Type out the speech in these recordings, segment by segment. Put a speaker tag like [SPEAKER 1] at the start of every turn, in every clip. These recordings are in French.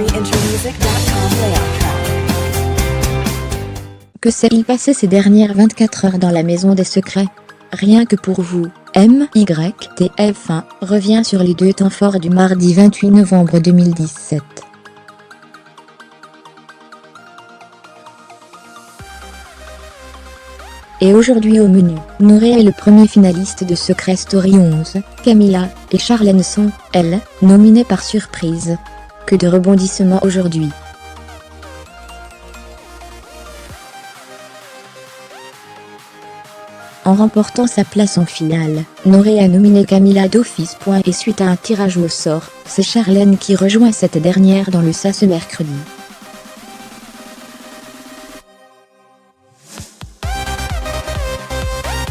[SPEAKER 1] freeintermusic.com layout track.
[SPEAKER 2] Que s'est-il passé ces dernières 24 heures dans la maison des secrets? Rien que pour vous, MYTF1 revient sur les deux temps forts du mardi 28 novembre 2017. Et aujourd'hui au menu, Noré est le premier finaliste de Secret Story 11, Camilla et Charlène sont, elles, nominées par surprise. Que de rebondissements aujourd'hui. En remportant sa place en finale, Noré a nominé Camilla d'office. Et suite à un tirage au sort, c'est Charlène qui rejoint cette dernière dans le SAS ce mercredi.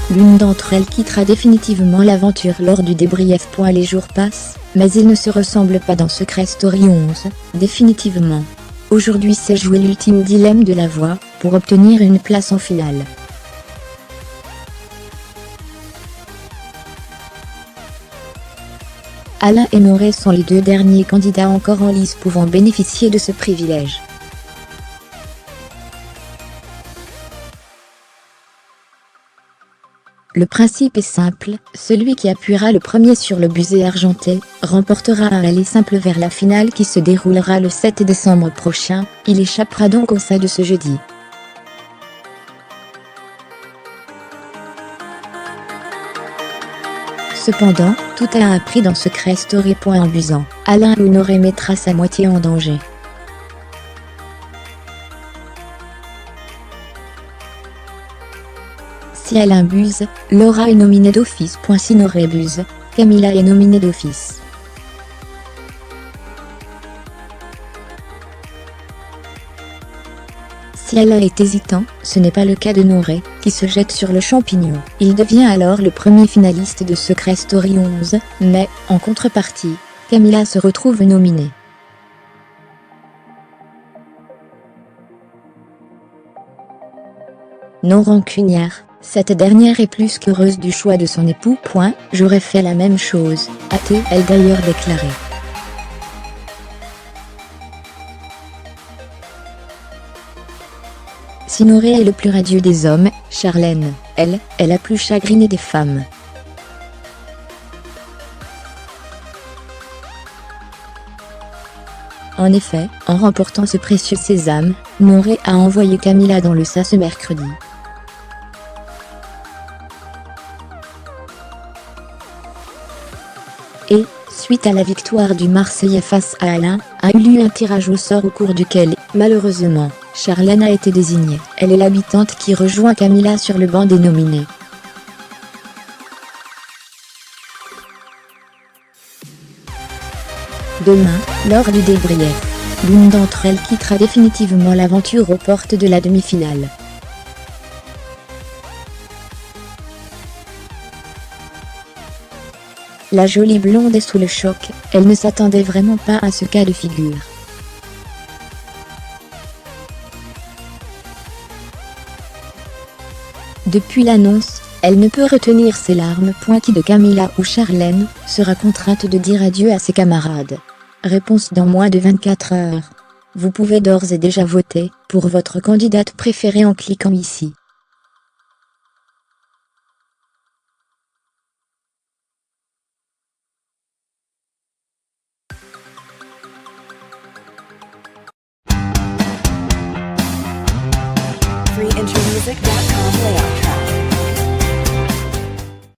[SPEAKER 2] L'une d'entre elles quittera définitivement l'aventure lors du débrief. Les jours passent, mais ils ne se ressemblent pas dans Secret Story 11, définitivement. Aujourd'hui s'est joué l'ultime dilemme de la voix, pour obtenir une place en finale. Alain et Noré sont les deux derniers candidats encore en lice pouvant bénéficier de ce privilège. Le principe est simple, celui qui appuiera le premier sur le buzzer argenté, remportera un aller simple vers la finale qui se déroulera le 7 décembre prochain, il échappera donc au sein de ce jeudi. Cependant, tout a un prix dans Secret Story. En busant, Alain ou Noré mettra sa moitié en danger. Si Alain buse, Laura est nominée d'office. Si Noré buse, Camilla est nominée d'office. Si Alain est hésitant, ce n'est pas le cas de Noré, qui se jette sur le champignon. Il devient alors le premier finaliste de Secret Story 11, mais, en contrepartie, Camilla se retrouve nominée. Non rancunière, cette dernière est plus qu'heureuse du choix de son époux. J'aurais fait la même chose, a-t-elle d'ailleurs déclaré. Si Noré est le plus radieux des hommes, Charlène, elle, est la plus chagrinée des femmes. En effet, en remportant ce précieux sésame, Noré a envoyé Camilla dans le SAS ce mercredi. Et, suite à la victoire du Marseillais face à Alain, a eu lieu un tirage au sort au cours duquel, malheureusement, Charlène a été désignée. Elle est l'habitante qui rejoint Camilla sur le banc des nominés. Demain, lors du débrief, l'une d'entre elles quittera définitivement l'aventure aux portes de la demi-finale. La jolie blonde est sous le choc, elle ne s'attendait vraiment pas à ce cas de figure. Depuis l'annonce, elle ne peut retenir ses larmes. Qui de Camilla ou Charlène sera contrainte de dire adieu à ses camarades? Réponse dans moins de 24 heures. Vous pouvez d'ores et déjà voter pour votre candidate préférée en cliquant ici.
[SPEAKER 1] freeintermusic.com layout track.